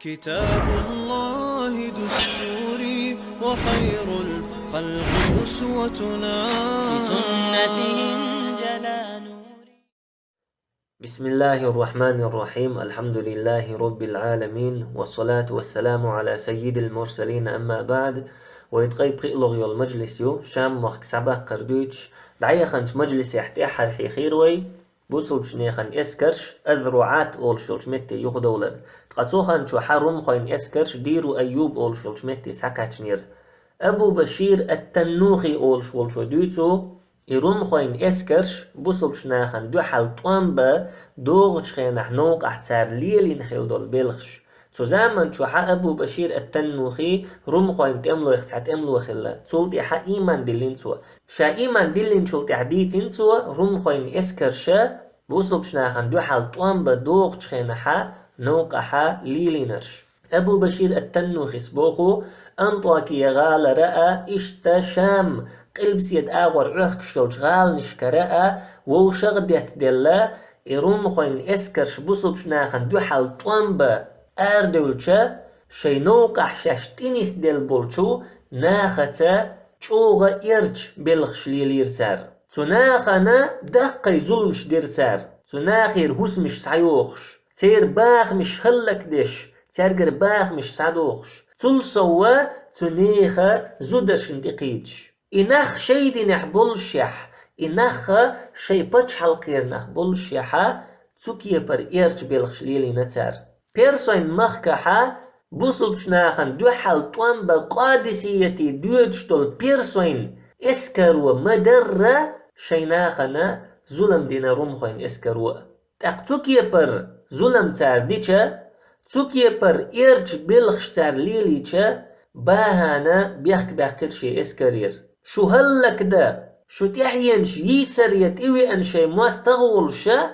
كتاب الله دستوري وخير الخلق أسوتنا في سنتهم جلا نوري. بسم الله الرحمن الرحيم. الحمد لله رب العالمين، والصلاة والسلام على سيد المرسلين. أما بعد، ويتقيب قيلغ يول مجلس يو شام مخك سبق قردوش دعيا خنش مجلس يحتي أحد حي خيروي بوصل بشنيخن اسكرش أذرعات أول شلش متي يخدولر تقصوخن شو حرم خوين اسكرش ديرو أيوب أول شلش متي ساكاتشنير أبو بشير التنوخي أول شلش دوتو إيرون خوين اسكرش بوصل بشناخن دو حال طوانبا دوغش خين حنوق احتار ليلين خيل دول بلخش زمان شو حق أبو بشير التنوخي روم خوين تملو اختحت املو خلا تولتي حق إيمان دلين سوا شا إيمان دلين شولتي حديتين سوا روم خوين اسكرشا بوصل بشناخن دو حال طوانبا دوغش خين حق نوق حق ليلينرش أبو بشير التنوخي سبوخو أنطاكي غال رأى إشتا شام قلب سيد آغور عخ شلش غال نشكرأ ووشغدت دلا إروم خوين اسكرش بوصل بشناخن دو حال طوانبا أردولشا شي نوقع شاشتينيس دل بولشو ناختا چوغا إرج بلخش ليلير سار تناخنا دقي ظلمش دير سار تناخير هوس مش سعيوخش تير باخ مش هلك ديش تيرجر باخ مش سعدوخش تلسوا تنيخا زودش انتقيج إنخ شي دي نحبولشيح إنخ شي بچ حلقير نحبولشيحا تسوكي بر إرج بلخش ليلي نتار بيرسوين مخكحا بوصل بشناخن دو حال طوان بقادسيتي دوجتول بيرسوين اسكروا مدرة شيناخنا ظلم دينا رومخوين اسكروا تاقتوكي بر ظلم تار ديچا تسوكي بر إرج بلخش تار ليليچا باهانا بيخك باكرشي اسكرير شو هلك دا شو تحينش يسر يتقوي ان شي مستغولشا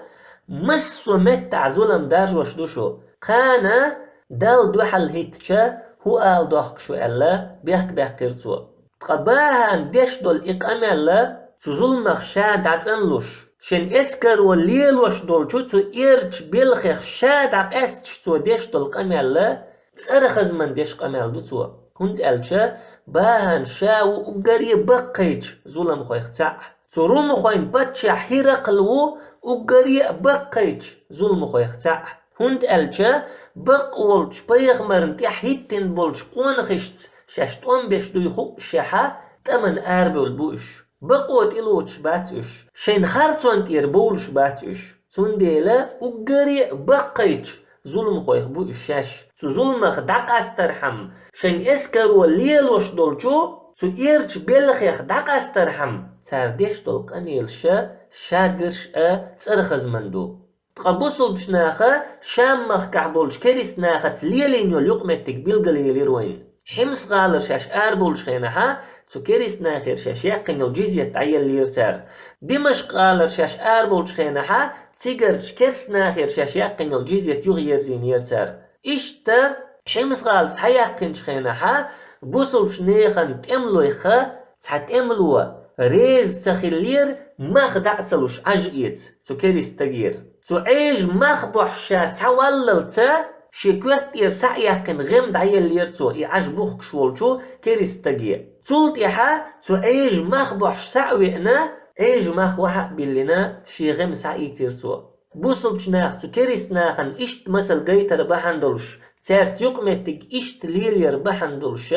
مسو متع ظلم دارج وشدوشو قانا دال دوحل هيتشا هو آل دوخشو ألا بيحك بيحكرتو تقباهان ديش دول إقاملا تو ظلمخ شاد عتنلوش شن اسكر والليل وش دول تو إرج بيلخيخ شاد عق استشتو ديش دول قاملا تسرخز من ديش قامل دوتو هند ألشا باهان شاو وقري بقيج ظلم خويخ تاع تروم خوين باتشا حيرقلو وقري بقيج ظلم خويخ تاع هند ألشا بقولش بيغمرن تحيتن بولش قوان خشت شاشتون بيش دوي خوق شاحا تمن أربول بوش بقوت إلوش باتش شين خارتون تير بولش باتش سنديلا وقري بقيج ظلم خويخ بوش شاش ظلمخ دق استرحم شين اسكر والليل وش دولشو إيرج بلخيخ دق استرحم تارديش دول قميل شاقرش ترخز مندو تقبصل بشناخة شامخ كعبولش كريس ناخة ليلين يول يقمتك بيلقليلي روين حمس غالر شاش آربولش خينها تو كريس ناخير شاش يقن يول جيزية تعيل ليرتار دمشق غالر شاش آربولش خينها تيجرش كرس ناخير شاش يقن يول جيزية يغير زين يرتار إشتا حمس غالس حيقنش خينها بوصل بشنيخن تملويخا تحتملوا ريز تخلير مخدعتلوش عجئيت تو كريس تغيير تعيش مخبوح شاس حواللتا شكوت يرسع يقن غمد عيال يرتو يعجبوك شولشو كريستاجيا تولت يحا تعيش مخبوح سعوئنا عيش مخوحق بلنا شي غم سعي تيرتو بوصل بشناخ تو كريستناخن اشت مثل جيتر بحندلش تارت يقمتك اشت ليلير بحندلش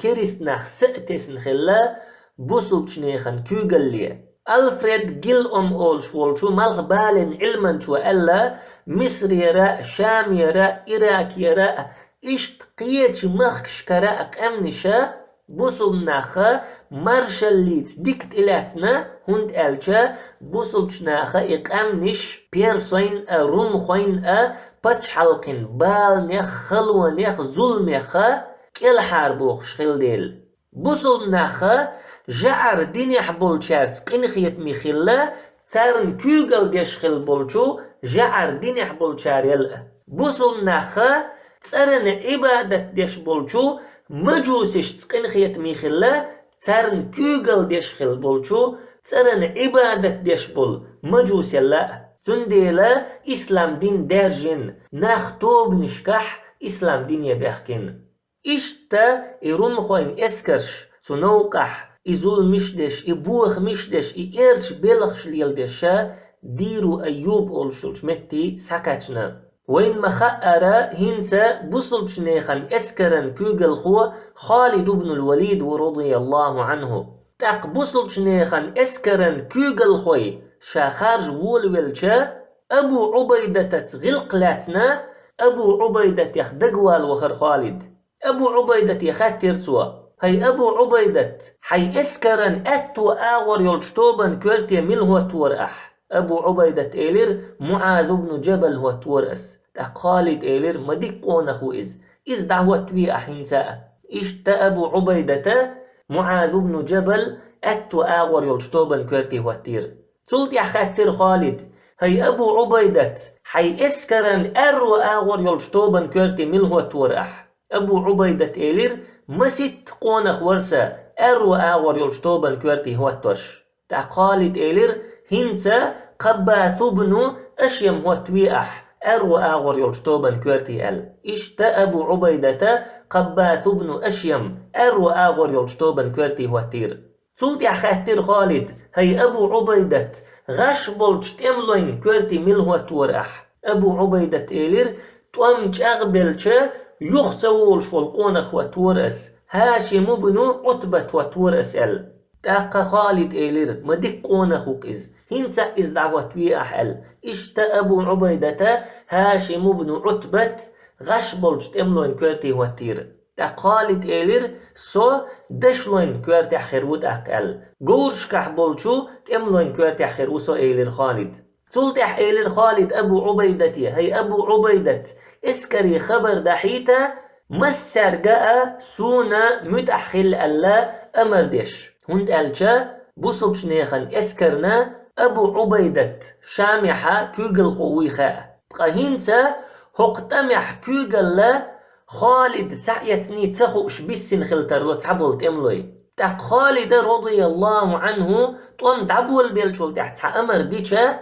كريستناخ سأتسن خلا بوصل بشناخن كوغليا ألفريد جيل أولش والشو مالخ بالين علما شو ألا مصر يراء شام يراء إراك يراء إشت قيتش مخش كراءك أمنشا بوصل ناخا مارشاليت ديكت إلاتنا هند ألشا بوصل ناخا إقامنش بيرسوين روم خوين باتش حلقين بال نيخ خلوة نيخ ظلم يخا كل حاربوخ شخيل ديل بوصل ناخا جعر ديني حبولشارت قنخيت ميخلا تارن كوغل ديشخل بولشو جعر ديني حبولشار يلا بوصل ناخا تارن عبادة ديش بولشو مجوسش تقنخيت ميخلا تارن كوغل ديشخل بولشو تارن عبادة ديش بول مجوس يلا تنديلا إسلام دين دارجن ناخ توب نشكح إسلام دنيا بيحكين إشتا إرون خوين إسكرش سنوقح إزول مشدش إبوخ مشدش إيرش بلغش ليلدشا ديرو أيوب أولشولش متي ساكاتشنا وين مخأرة هنسا بصل بشنيخن إسكرن كوغل خو خالد بن الوليد ورضي الله عنه تاق بصل بشنيخن إسكرن كوغل خوي شاخارج وولولشا أبو عبيدة غلقلاتنا أبو عبيدة يخدقوال وخر خالد أبو عبيدة يخاتر سوا هاي أبو عبيدة حي إسكرن أتو آور يلشتوبن كورتي مل هو تورأح أبو عبيدة إيلر معاذ بن جبل هو تورأس خالد إيلر مدقون أخو إز دعوة توي أحينساء إشتا أبو عبيدة معاذ بن جبل أتو آور يلشتوبن كورتي هو تير سلطي أخاتر خالد هاي أبو عبيدة حي إسكرن أرو آور يلشتوبن كورتي مل هو تورأح أبو عبيدة إيلر مسيت قونخ ورسا أرو آور يلشتوبن كورتي هو توش خالد إيلر هنسا قباث بنو أشيم هو تويأح أرو آغر يلشتوبن كورتي إشتا أبو عبيدة قباث بنو أشيم أرو آغر يلشتوبن كورتي هو تير سلطي أخاتر خالد هاي أبو عبيدة غش بولش تملوين كورتي مل هو تورأح أبو عبيدة إيلر توامج أغبلشا يخسوولش والقونخ وتورأس هاشم بنو عتبة وتورأس تاقا خالد إيلر مدك قونخوك هنسا إز دعوة ويأح إشتا أبو عبيدة هاشم بن عتبة غشبولج تملوين كورتي واتير تاق خالد إيلر سو دشلوين كورتي خيروت أقل قورش كحبولشو تملوين كورتي خيروسو إيلر خالد سلطح إيلر خالد أبو عبيدة هي أبو عبيدة اسكري خبر دحيتا مسر جاء سونا متأخل ألا أمردش هند ألشا بصب شنيخن اسكرنا أبو عبيدة شامحة كوغل خويخة قهينسا هقتمح كوغل خالد سعيتني تخوش بسن خلتر لو تعبول تملوي تاق خالد رضي الله عنه طوام تعبول بيلشول تحت أمر ديشا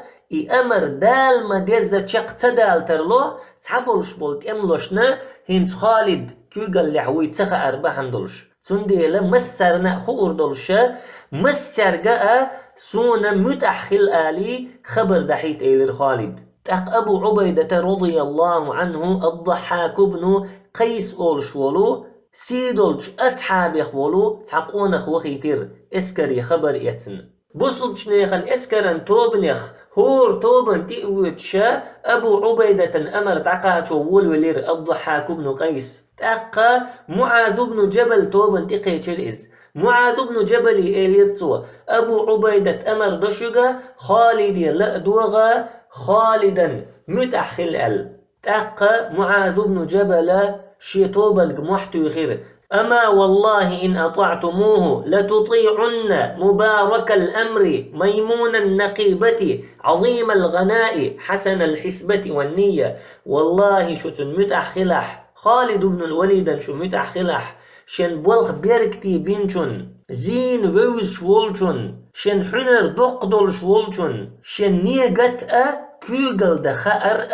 أمر دال ما ديزا تشق تدال ترلو تعبول شبول تملوشنا هنس خالد كوغل لحوي تخا أربحان دولش سنديلا مسرنا خور دولشا مسر جاء سونا متأخل آلي خبر دحيت إيلر خالد تاق أبو عبيدة رضي الله عنه الضحاك بن قيس أولشولو سيدولج أصحاب يخولو تعقونخ وخيتر اسكري خبر يتن بصل شنيخن اسكرن توبنخ هور توبن تئوتشا أبو عبيدة أمر تعقاتو ولولير الضحاك بن قيس تاقا معاذ بن جبل توبن تقيتر معاذ بن جبل إيليرتسو أبو عبيدة أمر دشوغا خالد لأدوغا خالدا متأخل تاقا معاذ بن جبل شيطوبا محتو خير أما والله إن أطعتموه لتطيعن مبارك الأمر ميمون النقيبة عظيم الغناء حسن الحسبة والنية والله شتن متأخلح خالد بن الوليد شو متأخلح شن بولخ بيركتي بينشون زين ووز شولشون شن حنر دقدول شولشون شن نيغت كوغل دخأر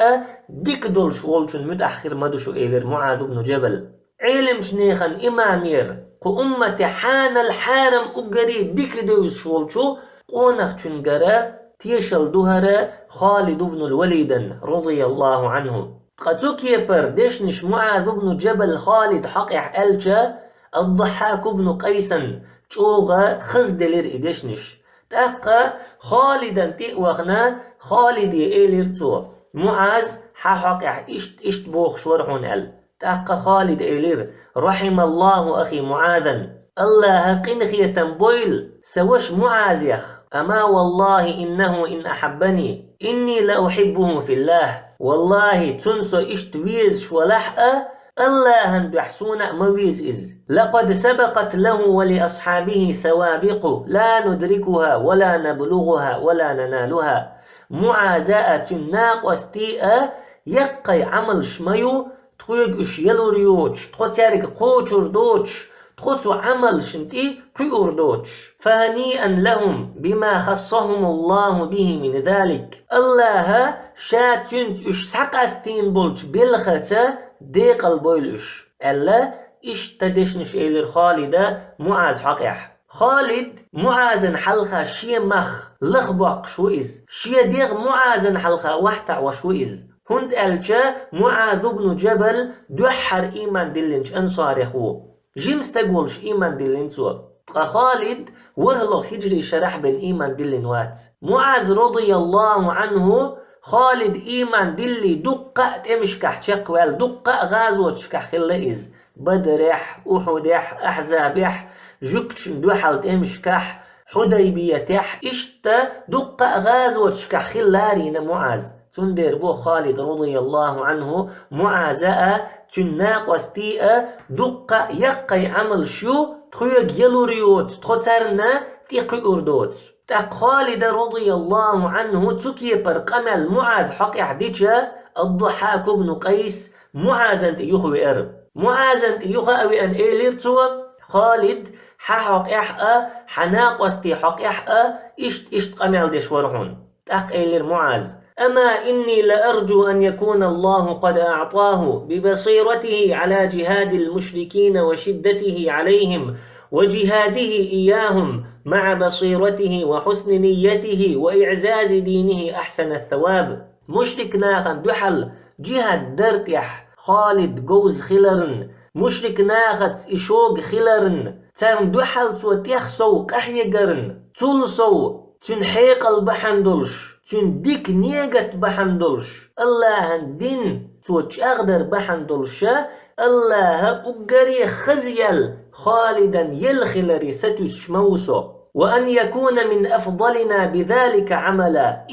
ديكدول شولشون متأخر مدشو إيلر معاذ بن جبل علم شنيخن إمامير قو أمة حان الحارم أقري ديكدوز شولشو قونخ شنقرا تيشل دهرا خالد بن الوليد رضي الله عنه قتوك يبر ديشنش معاذ بن جبل خالد حقح ألجا الضحاك بن قيسا شوغا خزدلر إدشنش تاقا خالدا تئوغنا خالد إيليرتو معاذ حقح إشت بوخ شورحون تاقا خالد إيلير رحم الله أخي معاذا الله قنخية بويل سوش معاذ يخ أما والله إنه إن أحبني إني لأحبه في الله والله تنسو إشتويز شولحأ الله بحسون مويز لقد سبقت له ولأصحابه سوابق لا ندركها ولا نبلغها ولا ننالها معازاءة ناقوستيئة يقي عمل شميو تخيق إش يلوريوش تخوتيارك قوشور دوش تخوتو عمل شنتي قيور دوش فهنيئا لهم بما خصهم الله به من ذلك الله شاتنت إش سقستين بولش بالخطة ديق البويلش ألا تدشنش إلى خالد معاذ حقيح خالد معاذ حلخة شي مخ لخبق شويز شي ديغ معاذ حلخة وحتع وشويز هند ألجا معاذ بن جبل دوحر إيمان دلنش أنصار خو جيمس تقولش إيمان دلنسو خالد ورهلوخ هجري شرح بن إيمان دلن وات معاذ رضي الله عنه خالد إيمان دلي دقة تمشكح تشقوال دقة غازو تشكح خلئز بدرح أحدح أحزابح جكش دوحل تمشكح حديبيتح دقة غازو تشكح خلارين معاذ تندر بو خالد رضي الله عنه معازاء تناقستيء دقة يقي عمل شو تخيق يلوريوت تخوترنا تيقي أردوت تاق خالد رضي الله عنه تكي برقمل معاذ حق يحديجا الضحاك بن قيس معاذ يخوي أرب معاذ يخوي أن إيليرتو خالد حق يحقى حناقستي حق يحقى إشت قمل ديش ورحون تاق إيلير معاذ أما إني لأرجو أن يكون الله قد أعطاه ببصيرته على جهاد المشركين وشدته عليهم وجهاده إياهم مع بصيرته وحسن نيته وإعزاز دينه أحسن الثواب مشرك ناخن دحل جهاد درتيح خالد جوز خلرن مشرك ناخت إشوق خلرن ترن دحل توتيخ سو قحيقرن تول سو تنحيق البحندلش تنديك نيجت بحندلش الله دين توش أقدر بحندلش الله أقري خزيل خالدا يلخلري ستوس شموسو وأن يكون من أفضلنا بذلك عملا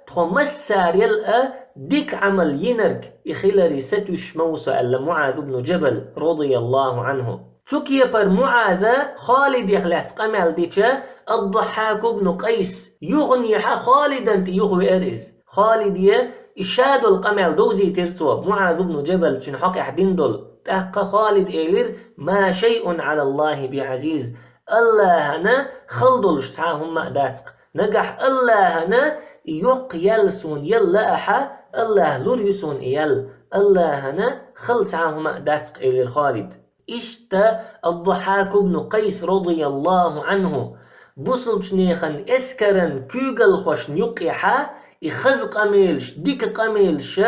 تخمسار يلقى ديك عمل ينرك يخلري ستوس شموسو ألا معاذ بن جبل رضي الله عنه تكي بر معاذ خالد يخلعت قمال ديشا الضحاك بن قيس يغني خالدا يغوي أرز خالد إشاد القمال دوزي ترسو معاذ بن جبل تنحق أحدين دول تحق خالد إيلير ما شيء على الله بعزيز الله هنا خلدلش تعاهم مأداتك نجح الله هنا يق يلسون يلا أحا الله لور يسون إيال الله هنا خل تعاهم مأداتك إيلير خالد الضحاك بن قيس رضي الله عنه بوصل نيخن اسكرن كوغل خوش نيقيحا يخز قميلش ديك قميلش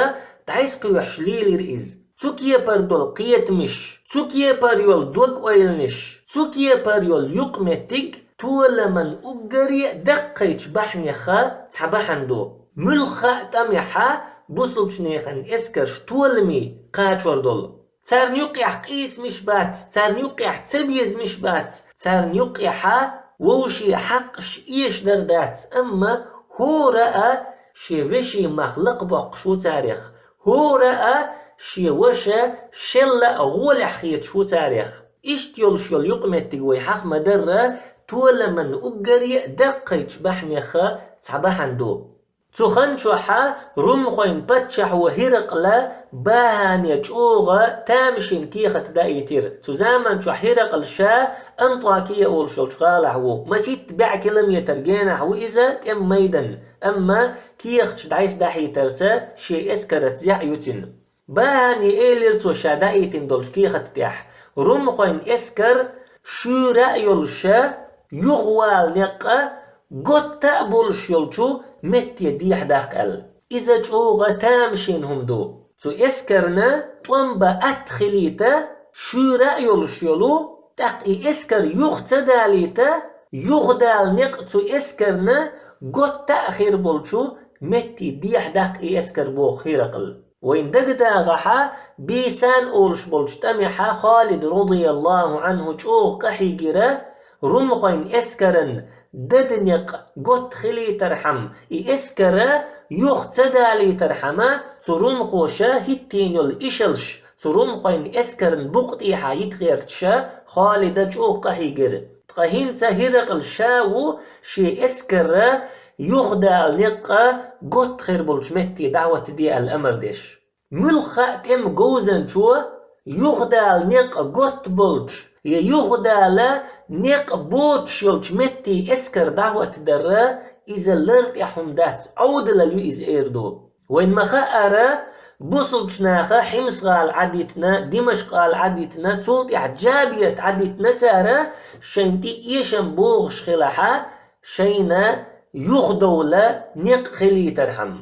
تعيس قيوحش ليلي رئيز تسوكيه بردول قيت مش تسوكيه بريول دوك ويلنش تسوكيه بريول يقمتك طول من أقري دقيتش بحنيخا تحبحندو ملخا تميحا بوصل نيخن اسكرش طولمي قاتوردول ترنيقيح قيس مش بات ترنيقيح تبيز مش بات ترنيقيحا ووشي حقش إيش دردات أما هو رأى شي وشي مخلق بق شو تاريخ هو رأى شي وشا شلا غول حيت شو تاريخ إشتيول شيول يقمت تقوي حق مدرة طول من أقري دقيتش بحنيخا تعبحندو تخن شوحا رمخوين باتشح وهرقلا باهان يجوغا تامشين كيخة دايتير تزامن شو هرقل شا انطاكية اول شغالة هو مسيت بع كيلومتر جينا هو إذا تم ميدن أما كيخش دايس داحيترتا شي اسكرت زيحيوتين باهان يأيلر شا دايتين دولش كيخة تيح رمخوين اسكر شو رأيول شا يغوال نقا قد تقبلش يلشو متي ديح داقل إذا جوغا تامشينهم دو تو اسكرنا طنبا أدخليتا شو رأيولش يلو تاقي اسكر يغتداليتا يغدال نق تو اسكرنا قد تأخير بلشو متي ديح داقي اسكر بو خيرقل وين دقدا غحا بيسان أولش بلش تمحا خالد رضي الله عنه جوغ قحي جرا رمخين اسكرن ددنيق قد خلي ترحم إسكرا يختدى لي ترحما ترون خوشا هتين الإشلش ترون خوين إسكرن بقت إيحا يتغيرتشا خالدة جو قهيجر تقهين تهيرق الشاو شي إسكرا يغدى لقا قد خير بلشمتي دعوة دي الأمر ديش ملخا تم جوزن شو يغدى لنق قد بلش يغدى نيق بوتش يلش متي اسكر دعوة درا إذا لرت يحمدات عود لليو إز إيردو وين ما خأرا بوصل بشناخة حمص قال عديتنا دمشق قال عديتنا تولت إحجابية عديتنا تارا شينتي إيشن بوغش خلاحا شينا يغدولا نق خلي ترحم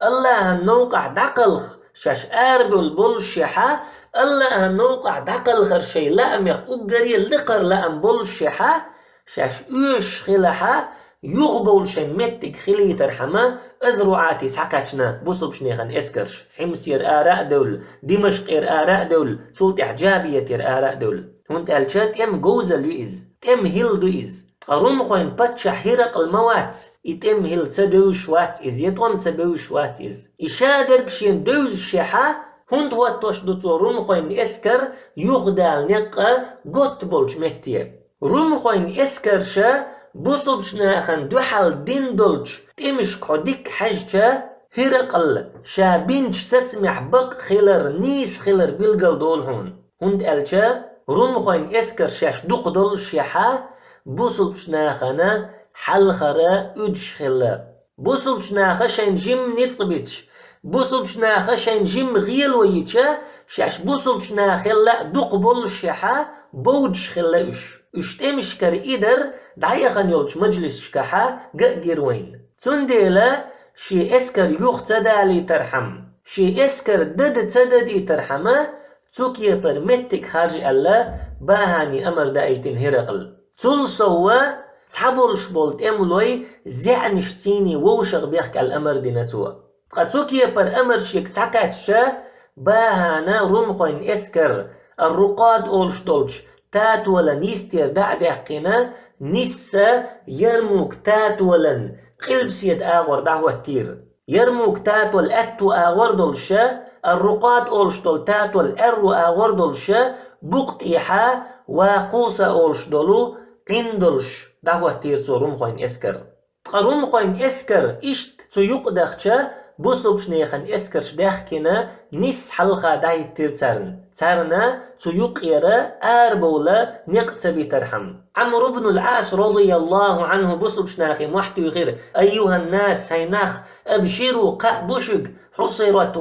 الله نوقع دقلخ شاش آربل بولشحا الله نوقع دقلخر شي لأم يخ أقري لقر لأم بولشحا شاش إيش خلاحا يغبول شن متك خلي ترحمه اذرعاتي سحكاتنا بوصل بشنيخن اسكرش حمص آراء دول دمشق آراء دول سلط إحجابية آراء دول هونت الشات ام جوزل يئز تم هيل دوئز أروم خوين باتشا حيرق الموات يتم هيل تدوش وات إز يتوم تدوش وات إز إشادر كشين دوز الشيحة هونت واتوش دوتو روم خوين اسكر يغدال نقا قط بولش متيه روم خوين اسكرشا بوصل بشناخن دوحال دين دولش تمش قديك حجة هرقل شابينش ستسمح بق خلر نيس خلر بلغل دول هند ألشا روم خوين اسكر شاش دوق دول شيحا بوصل بشناخنا حلخرا ادش خلا بوصل بشناخا شين جيم نيتقبيتش بوصل بشناخا شين جيم غيل ويتشا شاش بوصل بشناخلا دوق بول شيحا بوجش خلا اشتمش كر إدر دعيخن يولش مجلس شكاحا قاقر وين تنديلا شي اسكر يوخ تدالي ترحم شي اسكر دد تددي ترحمه تسوكي برمتك خارج الله باهاني أمر دايتين هرقل تول سوا تحبولش بولت امولوي زعنشتيني ووشغ بيخك الأمر ديناتوا تسوكي بر أمر شيك ساكاتشا باهانا رومخوين اسكر الرقاد أولش دولش تات ولا نيستير دعدقنا نسا يرموك تات ولن قلب سيد آغور دعوة تير يرموك تات والأتو آغور دولشا الرقاد أولش دول تات والأرو آغور دولشا بقطيحا وقوسا أولش دولو قندولش دعوة تير سو رومخوين اسكر رومخوين اسكر إشت سو يقدخشا بوصلش نيخن اسكرش داخكنا نس حلقة داي تير تارنا سيقيرا آربولا نقتبي ترحم عمرو بن العاص رضي الله عنه بوصلش ناخي محتو غير أيها الناس هيناخ أبشروا قابوشق حصرت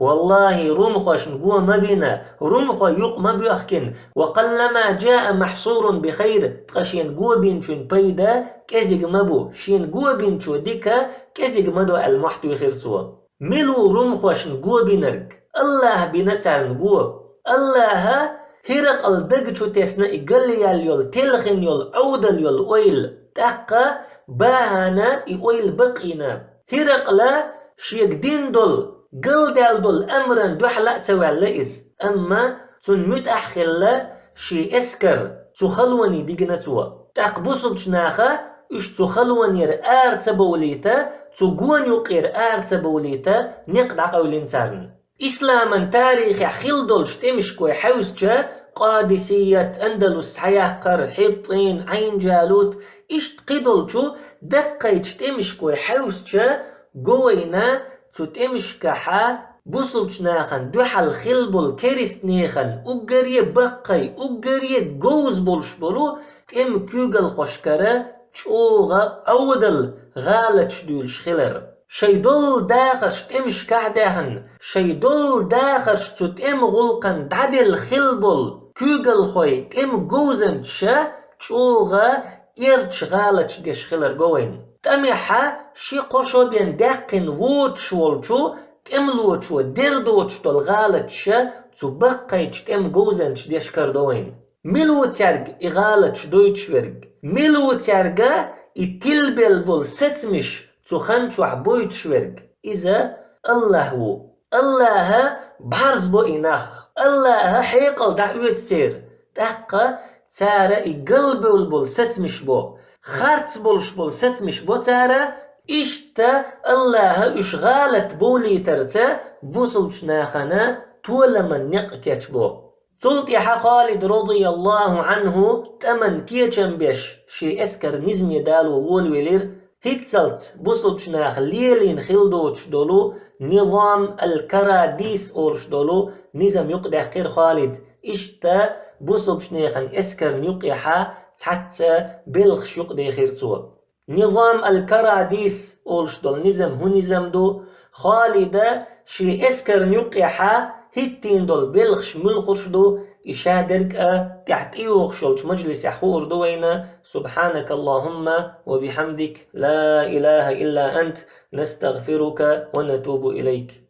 والله روم خوش نقوى مبينا روم خو يق مبيخكن وقلما جاء محصور بخير تقشين قوى بينشون بيدا كزيق مبو شين قوى بينشو ديكا كزيق مدو المحتو غير سوا ملو روم خوش نقوى بينرك الله بينتار نقوى الله هرق الدقشو تسنا إقلي اليول تلخن يول عودل يول ويل تاقا باهانا إويل بقينا هرق لا شيك دين دول قل دال دول أمرا دوحلا توالئز أما تن متأخلا شي اسكر تخلوني ديقنتوا تاقبوصو بشناخا إش تخلوني رآر تبوليتا تقوان يقير آر تبوليتا نقدع قولين سارن إسلاما تاريخ خلدول شتمشكوي حوسجا قادسية أندلس حياقر حطين عين جالوت إشت قدلجو دقيت شتمشكوي حوسجا قوينا تتمشكحا بوصلشناخن دوحل خلبول كريستنيخن أقري بقي أقري قوز بولشبولو تم كوغل خوشكرا تشوغا عودل غالتش دول شخلر شيدول داخش تمش كعدهن شيدول داخش تتم غلقن دعدل خلبول كوغل خوي تم قوزن شا تشوغا يرتش غالتش ديش خلر قوين تميحا شي قوشو بين داقن ووتش والجو تملوتش ودردوتش دول غالتش تبقيتش تم قوزنش ديش كردوين ملو تيرج إغالتش دويتش ورج ملو تيرجا يتلبل بول ستمش تخنش وحبويتش ورج إذا الله هو الله بحرز بو إناخ الله حيقل دعوة سير دقا تارا يقلبل بول ستمش بو خارت بولش بول ستمش بو تارا إشتا الله إشغالت بولي ترتا بوصلش ناخنا طول من نقكتش بو سلطيح خالد رضي الله عنه تمن كيتشن بيش شي اسكر نزم يدالو وولويلير هيتسلت بوصلش ناخ ليلين خلدوش دولو نظام الكراديس أولش دولو نظام يقدح قير خالد إشتا بوصلش ناخن اسكر نيقيحا حتى بلخش يقدي خير سوا نظام الكراديس أولش دول نظام هو نظام دو خالدة شي اسكر نيقيحا هتين دول بلخش ملخش دو إشادرك تحت إيوخشلش مجلس يحور دوينا. سبحانك اللهم وبحمدك لا إله إلا أنت نستغفرك ونتوب إليك.